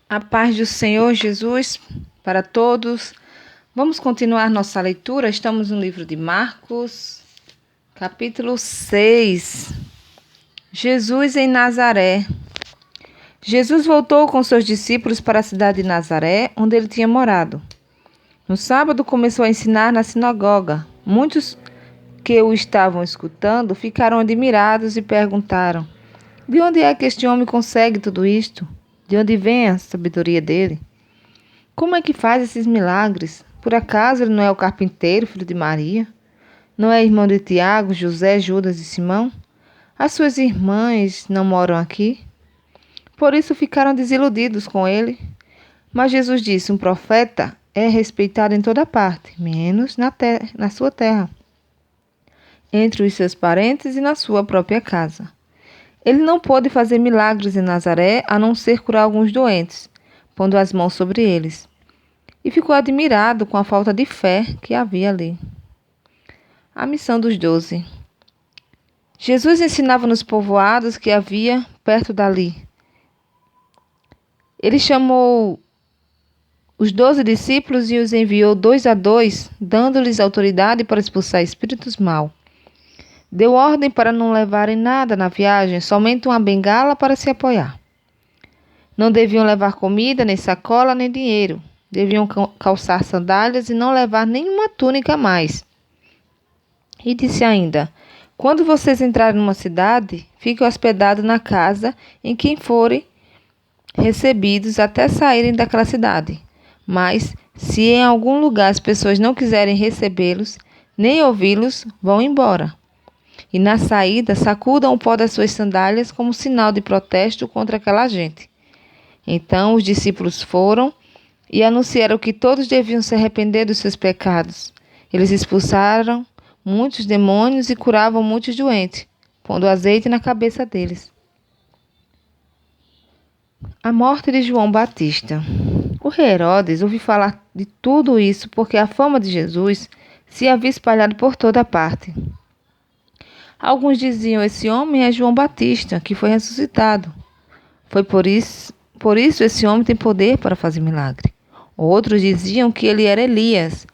A paz do Senhor Jesus para todos. Vamos continuar nossa leitura. Estamos no livro de Marcos, capítulo 6. Jesus em Nazaré. Jesus voltou com seus discípulos para a cidade de Nazaré, onde ele tinha morado. No sábado começou a ensinar na sinagoga. Muitos que o estavam escutando ficaram admirados e perguntaram: de onde é que este homem consegue tudo isto? De onde vem a sabedoria dele? Como é que faz esses milagres? Por acaso ele não é o carpinteiro, filho de Maria? Não é irmão de Tiago, José, Judas e Simão? As suas irmãs não moram aqui? Por isso ficaram desiludidos com ele. Mas Jesus disse: um profeta é respeitado em toda parte, menos na sua terra, entre os seus parentes e na sua própria casa. Ele não pôde fazer milagres em Nazaré, a não ser curar alguns doentes, pondo as mãos sobre eles. E ficou admirado com a falta de fé que havia ali. A missão dos 12. Jesus ensinava nos povoados que havia perto dali. Ele chamou os 12 discípulos e os enviou 2 a 2, dando-lhes autoridade para expulsar espíritos maus. Deu ordem para não levarem nada na viagem, somente uma bengala para se apoiar. Não deviam levar comida, nem sacola, nem dinheiro. Deviam calçar sandálias e não levar nenhuma túnica a mais. E disse ainda: quando vocês entrarem numa cidade, fiquem hospedados na casa em quem forem recebidos até saírem daquela cidade. Mas, se em algum lugar as pessoas não quiserem recebê-los, nem ouvi-los, vão embora. E na saída, sacudam o pó das suas sandálias como sinal de protesto contra aquela gente. Então os discípulos foram e anunciaram que todos deviam se arrepender dos seus pecados. Eles expulsaram muitos demônios e curavam muitos doentes, pondo azeite na cabeça deles. A morte de João Batista. O rei Herodes ouviu falar de tudo isso porque a fama de Jesus se havia espalhado por toda parte. Alguns diziam: esse homem é João Batista, que foi ressuscitado. Foi por isso esse homem tem poder para fazer milagre. Outros diziam que ele era Elias,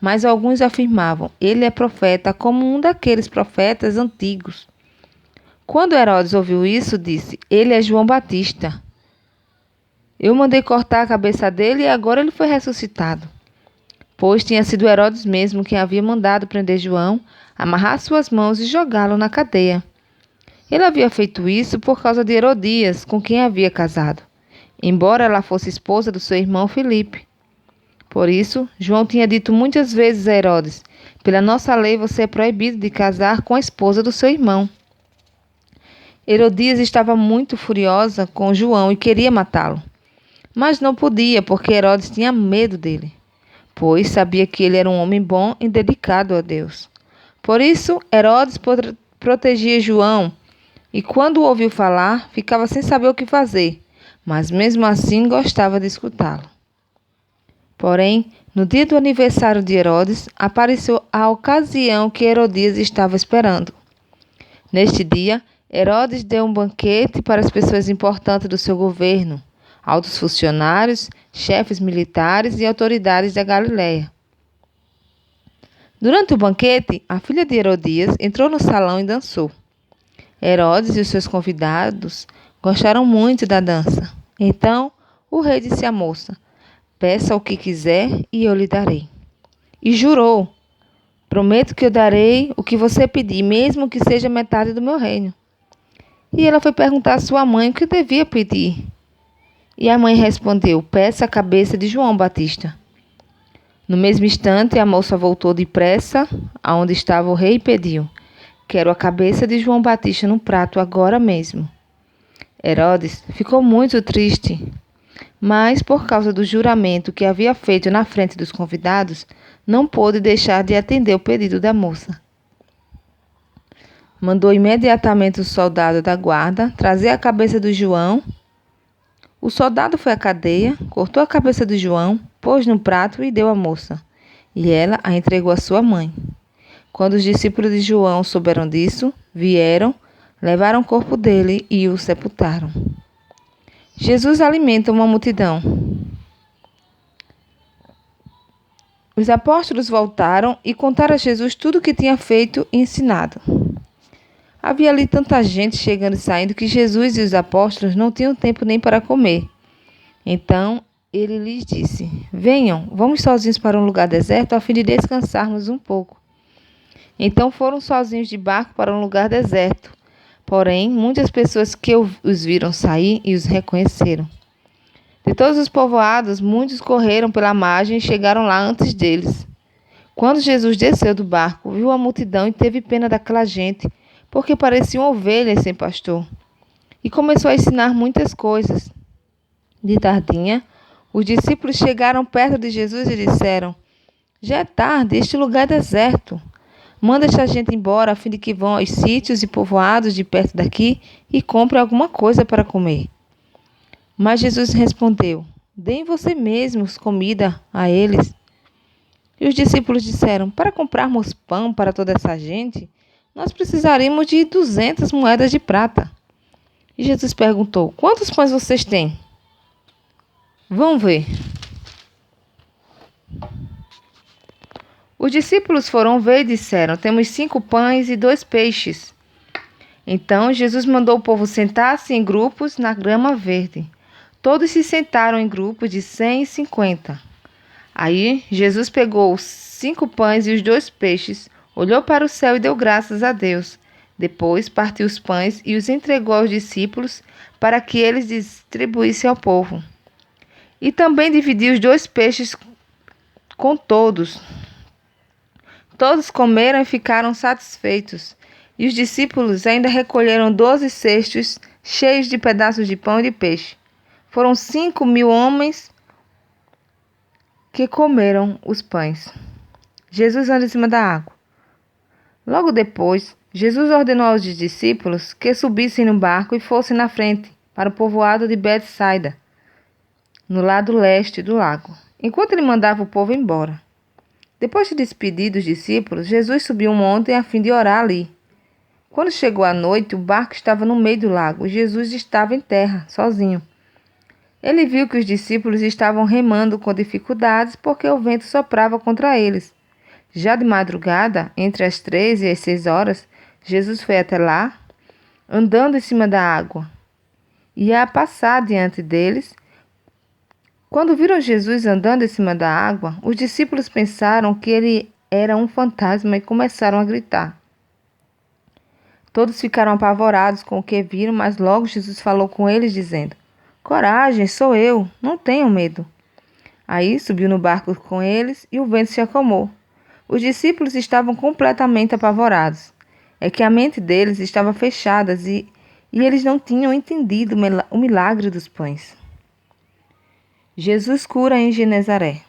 mas alguns afirmavam: ele é profeta, como um daqueles profetas antigos. Quando Herodes ouviu isso, disse: ele é João Batista. Eu mandei cortar a cabeça dele e agora ele foi ressuscitado. Pois tinha sido Herodes mesmo quem havia mandado prender João, amarrar suas mãos e jogá-lo na cadeia. Ele havia feito isso por causa de Herodias, com quem havia casado, embora ela fosse esposa do seu irmão Filipe. Por isso, João tinha dito muitas vezes a Herodes: pela nossa lei você é proibido de casar com a esposa do seu irmão. Herodias estava muito furiosa com João e queria matá-lo. Mas não podia, porque Herodes tinha medo dele, pois sabia que ele era um homem bom e dedicado a Deus. Por isso, Herodes protegia João, e quando o ouviu falar, ficava sem saber o que fazer, mas mesmo assim gostava de escutá-lo. Porém, no dia do aniversário de Herodes, apareceu a ocasião que Herodias estava esperando. Neste dia, Herodes deu um banquete para as pessoas importantes do seu governo, altos funcionários, chefes militares e autoridades da Galiléia. Durante o banquete, a filha de Herodias entrou no salão e dançou. Herodes e os seus convidados gostaram muito da dança. Então, o rei disse à moça: peça o que quiser e eu lhe darei. E jurou: prometo que eu darei o que você pedir, mesmo que seja metade do meu reino. E ela foi perguntar à sua mãe o que devia pedir. E a mãe respondeu: peça a cabeça de João Batista. No mesmo instante, a moça voltou depressa aonde estava o rei e pediu: quero a cabeça de João Batista no prato agora mesmo. Herodes ficou muito triste, mas por causa do juramento que havia feito na frente dos convidados, não pôde deixar de atender o pedido da moça. Mandou imediatamente o soldado da guarda trazer a cabeça de João. O soldado foi à cadeia, cortou a cabeça de João, pôs no prato e deu à moça, e ela a entregou à sua mãe. Quando os discípulos de João souberam disso, vieram, levaram o corpo dele e o sepultaram. Jesus alimenta uma multidão. Os apóstolos voltaram e contaram a Jesus tudo o que tinha feito e ensinado. Havia ali tanta gente chegando e saindo que Jesus e os apóstolos não tinham tempo nem para comer. Então ele lhes disse: Venham, vamos sozinhos para um lugar deserto a fim de descansarmos um pouco. Então foram sozinhos de barco para um lugar deserto. Porém, muitas pessoas que os viram sair e os reconheceram. De todos os povoados, muitos correram pela margem e chegaram lá antes deles. Quando Jesus desceu do barco, viu a multidão e teve pena daquela gente, porque pareciam ovelhas sem pastor. E começou a ensinar muitas coisas. De tardinha, os discípulos chegaram perto de Jesus e disseram: Já é tarde, este lugar é deserto. Manda esta gente embora, a fim de que vão aos sítios e povoados de perto daqui e comprem alguma coisa para comer. Mas Jesus respondeu: Deem você mesmos comida a eles. E os discípulos disseram: Para comprarmos pão para toda essa gente, nós precisaríamos de 200 moedas de prata. E Jesus perguntou: Quantos pães vocês têm? Vão ver. Os discípulos foram ver e disseram: Temos 5 pães e 2 peixes. Então Jesus mandou o povo sentar-se em grupos na grama verde. Todos se sentaram em grupos de 150. Aí Jesus pegou os 5 pães e os 2 peixes, olhou para o céu e deu graças a Deus. Depois partiu os pães e os entregou aos discípulos para que eles distribuíssem ao povo. E também dividiu os 2 peixes com todos. Todos comeram e ficaram satisfeitos. E os discípulos ainda recolheram 12 cestos cheios de pedaços de pão e de peixe. Foram 5.000 homens que comeram os pães. Jesus anda em cima da água. Logo depois, Jesus ordenou aos discípulos que subissem no barco e fossem na frente, para o povoado de Betsaida, no lado leste do lago, enquanto ele mandava o povo embora. Depois de despedir dos discípulos, Jesus subiu um monte a fim de orar ali. Quando chegou a noite, o barco estava no meio do lago e Jesus estava em terra, sozinho. Ele viu que os discípulos estavam remando com dificuldades porque o vento soprava contra eles. Já de madrugada, entre as 3 e as 6 horas, Jesus foi até lá, andando em cima da água. Ia passar diante deles. Quando viram Jesus andando em cima da água, os discípulos pensaram que ele era um fantasma e começaram a gritar. Todos ficaram apavorados com o que viram, mas logo Jesus falou com eles, dizendo: Coragem, sou eu, não tenham medo. Aí subiu no barco com eles e o vento se acalmou. Os discípulos estavam completamente apavorados. É que a mente deles estava fechada e eles não tinham entendido o milagre dos pães. Jesus cura em Genezaré.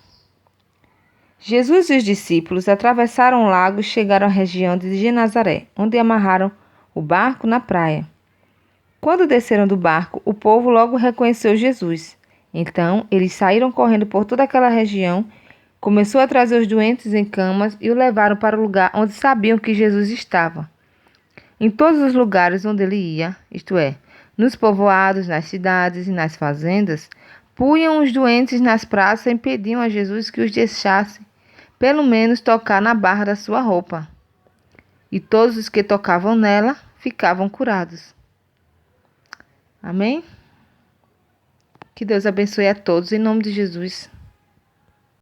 Jesus e os discípulos atravessaram o lago e chegaram à região de Genezaré, onde amarraram o barco na praia. Quando desceram do barco, o povo logo reconheceu Jesus. Então, eles saíram correndo por toda aquela região, começou a trazer os doentes em camas e o levaram para o lugar onde sabiam que Jesus estava. Em todos os lugares onde ele ia, isto é, nos povoados, nas cidades e nas fazendas, punham os doentes nas praças e pediam a Jesus que os deixasse, pelo menos, tocar na barra da sua roupa. E todos os que tocavam nela ficavam curados. Amém? Que Deus abençoe a todos, em nome de Jesus.